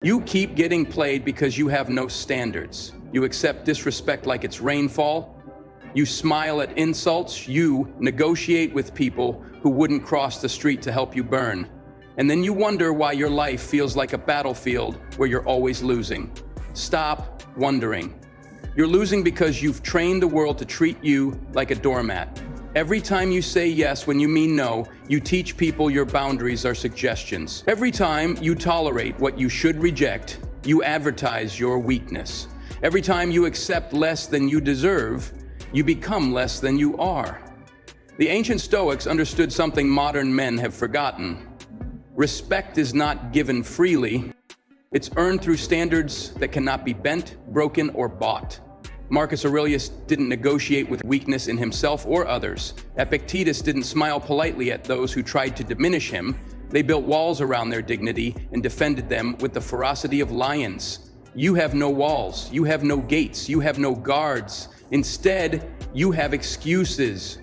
You keep getting played because you have no standards. You accept disrespect like it's rainfall. You smile at insults. You negotiate with people who wouldn't cross the street to help you burn. And then you wonder why your life feels like a battlefield where you're always losing. Stop wondering. You're losing because you've trained the world to treat you like a doormat. Every time you say yes when you mean no, you teach people your boundaries are suggestions. Every time you tolerate what you should reject, you advertise your weakness. Every time you accept less than you deserve, you become less than you are. The ancient Stoics understood something modern men have forgotten. Respect is not given freely. It's earned through standards that cannot be bent, broken, or bought. Marcus Aurelius didn't negotiate with weakness in himself or others. Epictetus didn't smile politely at those who tried to diminish him. They built walls around their dignity and defended them with the ferocity of lions. You have no walls. You have no gates. You have no guards. Instead, you have excuses.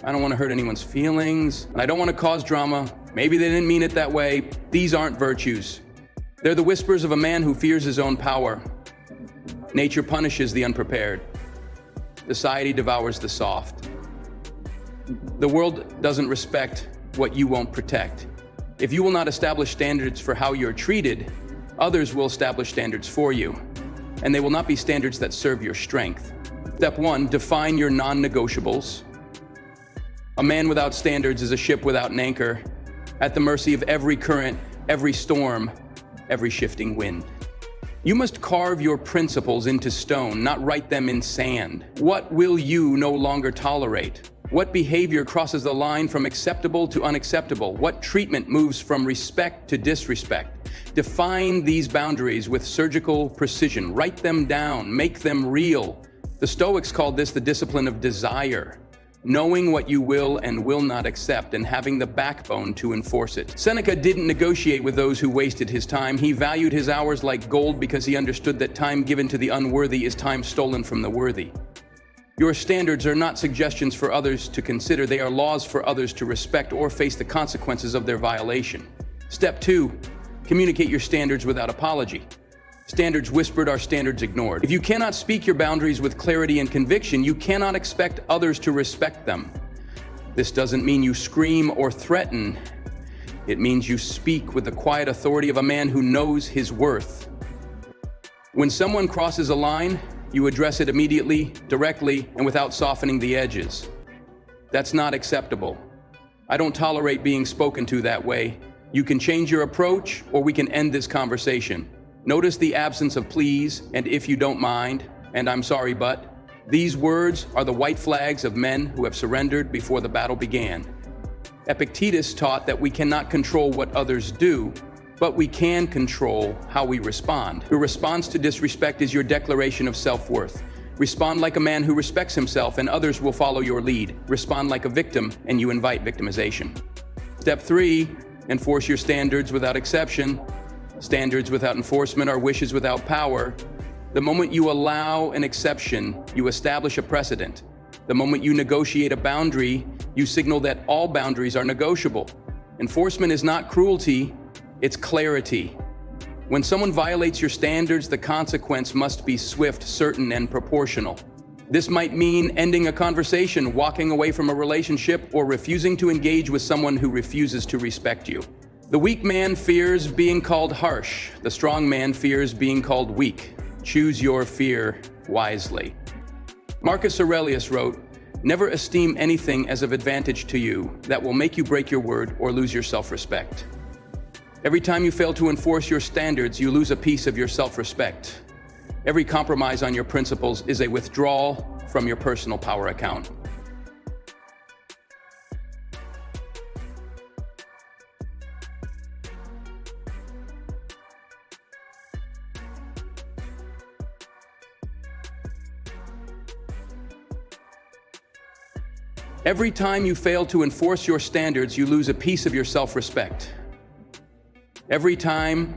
I don't want to hurt anyone's feelings. I don't want to cause drama. Maybe they didn't mean it that way. These aren't virtues. They're the whispers of a man who fears his own power. Nature punishes the unprepared. Society devours the soft. The world doesn't respect what you won't protect. If you will not establish standards for how you're treated, others will establish standards for you. And they will not be standards that serve your strength. Step 1, define your non-negotiables. A man without standards is a ship without an anchor, at the mercy of every current, every storm, every shifting wind. You must carve your principles into stone, not write them in sand. What will you no longer tolerate? What behavior crosses the line from acceptable to unacceptable? What treatment moves from respect to disrespect? Define these boundaries with surgical precision. Write them down, make them real. The Stoics called this the discipline of desire. Knowing what you will and will not accept and having the backbone to enforce it. Seneca didn't negotiate with those who wasted his time. He valued his hours like gold because he understood that time given to the unworthy is time stolen from the worthy. Your standards are not suggestions for others to consider. They are laws for others to respect or face the consequences of their violation. Step 2, communicate your standards without apology. Standards whispered are standards ignored. If you cannot speak your boundaries with clarity and conviction, you cannot expect others to respect them. This doesn't mean you scream or threaten. It means you speak with the quiet authority of a man who knows his worth. When someone crosses a line, you address it immediately, directly, and without softening the edges. That's not acceptable. I don't tolerate being spoken to that way. You can change your approach, or we can end this conversation. Notice the absence of please and if you don't mind, and I'm sorry, but these words are the white flags of men who have surrendered before the battle began. Epictetus taught that we cannot control what others do, but we can control how we respond. Your response to disrespect is your declaration of self-worth. Respond like a man who respects himself, and others will follow your lead. Respond like a victim, and you invite victimization. Step 3, enforce your standards without exception. Standards without enforcement are wishes without power. The moment you allow an exception, you establish a precedent. The moment you negotiate a boundary, you signal that all boundaries are negotiable. Enforcement is not cruelty, it's clarity. When someone violates your standards, the consequence must be swift, certain, and proportional. This might mean ending a conversation, walking away from a relationship, or refusing to engage with someone who refuses to respect you. The weak man fears being called harsh. The strong man fears being called weak. Choose your fear wisely. Marcus Aurelius wrote, "Never esteem anything as of advantage to you that will make you break your word or lose your self-respect." Every time you fail to enforce your standards, you lose a piece of your self-respect. Every compromise on your principles is a withdrawal from your personal power account. Every time you fail to enforce your standards, you lose a piece of your self-respect. Every time,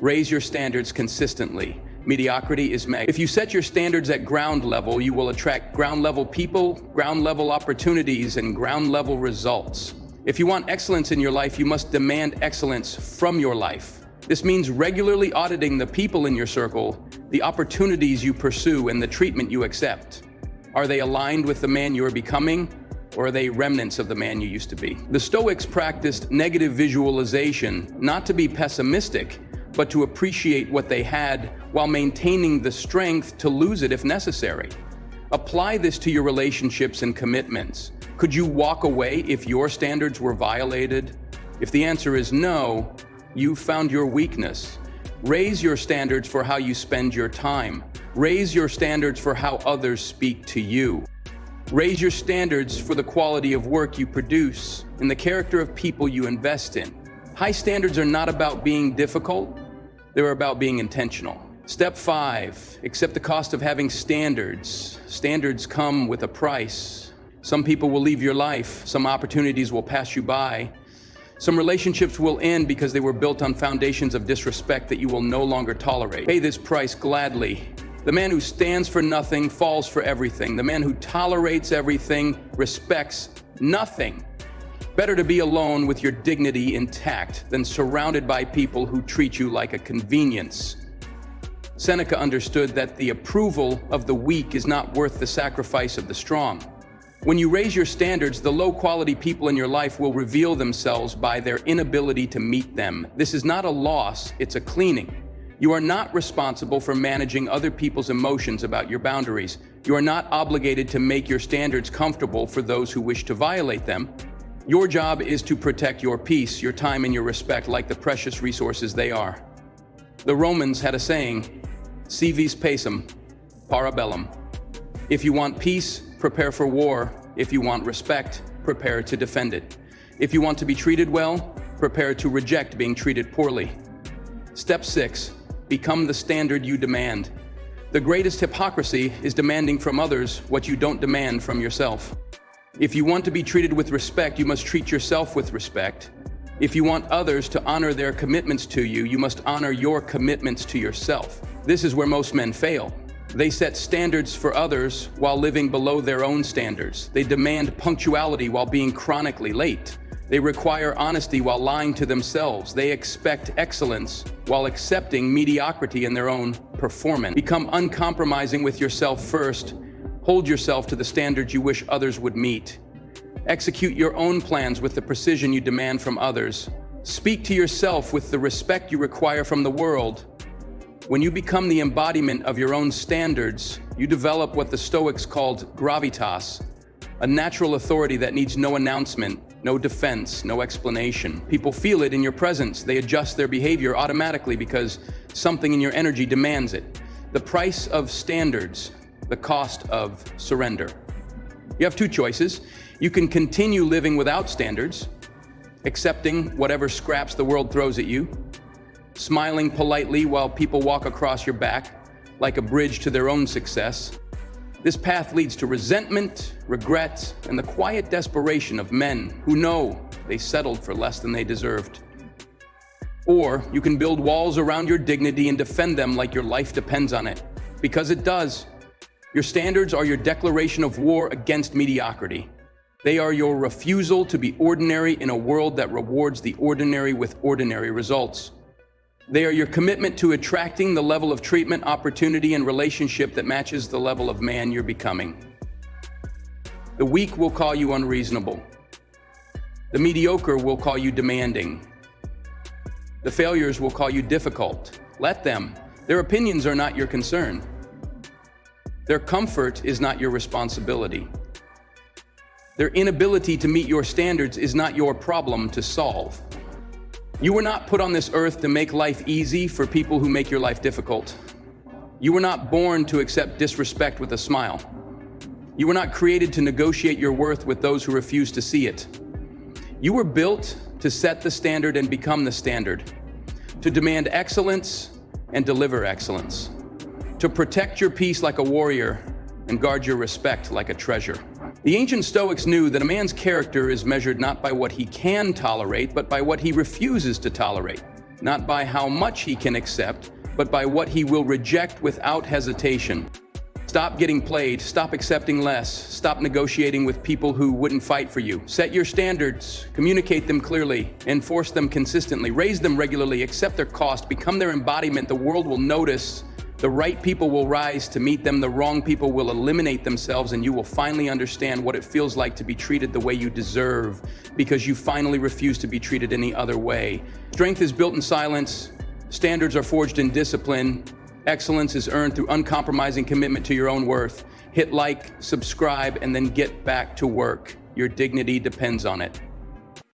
raise your standards consistently. Mediocrity is If you set your standards at ground level, you will attract ground level people, ground level opportunities, and ground level results. If you want excellence in your life, you must demand excellence from your life. This means regularly auditing the people in your circle, the opportunities you pursue, and the treatment you accept. Are they aligned with the man you are becoming, or are they remnants of the man you used to be? The Stoics practiced negative visualization, not to be pessimistic, but to appreciate what they had while maintaining the strength to lose it if necessary. Apply this to your relationships and commitments. Could you walk away if your standards were violated? If the answer is no, you've found your weakness. Raise your standards for how you spend your time. Raise your standards for how others speak to you. Raise your standards for the quality of work you produce and the character of people you invest in. High standards are not about being difficult, they're about being intentional. Step 5, accept the cost of having standards. Standards come with a price. Some people will leave your life, some opportunities will pass you by. Some relationships will end because they were built on foundations of disrespect that you will no longer tolerate. Pay this price gladly. The man who stands for nothing falls for everything. The man who tolerates everything respects nothing. Better to be alone with your dignity intact than surrounded by people who treat you like a convenience. Seneca understood that the approval of the weak is not worth the sacrifice of the strong. When you raise your standards, the low-quality people in your life will reveal themselves by their inability to meet them. This is not a loss, it's a cleaning. You are not responsible for managing other people's emotions about your boundaries. You are not obligated to make your standards comfortable for those who wish to violate them. Your job is to protect your peace, your time, and your respect like the precious resources they are. The Romans had a saying, si vis pacem, para bellum. If you want peace, prepare for war. If you want respect, prepare to defend it. If you want to be treated well, prepare to reject being treated poorly. Step 6, become the standard you demand. The greatest hypocrisy is demanding from others what you don't demand from yourself. If you want to be treated with respect, you must treat yourself with respect. If you want others to honor their commitments to you, you must honor your commitments to yourself. This is where most men fail. They set standards for others while living below their own standards. They demand punctuality while being chronically late. They require honesty while lying to themselves. They expect excellence while accepting mediocrity in their own performance. Become uncompromising with yourself first. Hold yourself to the standards you wish others would meet. Execute your own plans with the precision you demand from others. Speak to yourself with the respect you require from the world. When you become the embodiment of your own standards, you develop what the Stoics called gravitas, a natural authority that needs no announcement, no defense, no explanation. People feel it in your presence. They adjust their behavior automatically because something in your energy demands it. The price of standards, the cost of surrender. You have two choices. You can continue living without standards, accepting whatever scraps the world throws at you, smiling politely while people walk across your back like a bridge to their own success. This path leads to resentment, regret, and the quiet desperation of men who know they settled for less than they deserved. Or you can build walls around your dignity and defend them like your life depends on it, because it does. Your standards are your declaration of war against mediocrity. They are your refusal to be ordinary in a world that rewards the ordinary with ordinary results. They are your commitment to attracting the level of treatment, opportunity, and relationship that matches the level of man you're becoming. The weak will call you unreasonable. The mediocre will call you demanding. The failures will call you difficult. Let them. Their opinions are not your concern. Their comfort is not your responsibility. Their inability to meet your standards is not your problem to solve. You were not put on this earth to make life easy for people who make your life difficult. You were not born to accept disrespect with a smile. You were not created to negotiate your worth with those who refuse to see it. You were built to set the standard and become the standard, to demand excellence and deliver excellence, to protect your peace like a warrior and guard your respect like a treasure. The ancient Stoics knew that a man's character is measured not by what he can tolerate, but by what he refuses to tolerate, not by how much he can accept, but by what he will reject without hesitation. Stop getting played, stop accepting less, stop negotiating with people who wouldn't fight for you. Set your standards, communicate them clearly, enforce them consistently, raise them regularly, accept their cost, become their embodiment. The world will notice. The right people will rise to meet them, the wrong people will eliminate themselves, and you will finally understand what it feels like to be treated the way you deserve, because you finally refuse to be treated any other way. Strength is built in silence, standards are forged in discipline, excellence is earned through uncompromising commitment to your own worth. Hit like, subscribe, and then get back to work. Your dignity depends on it.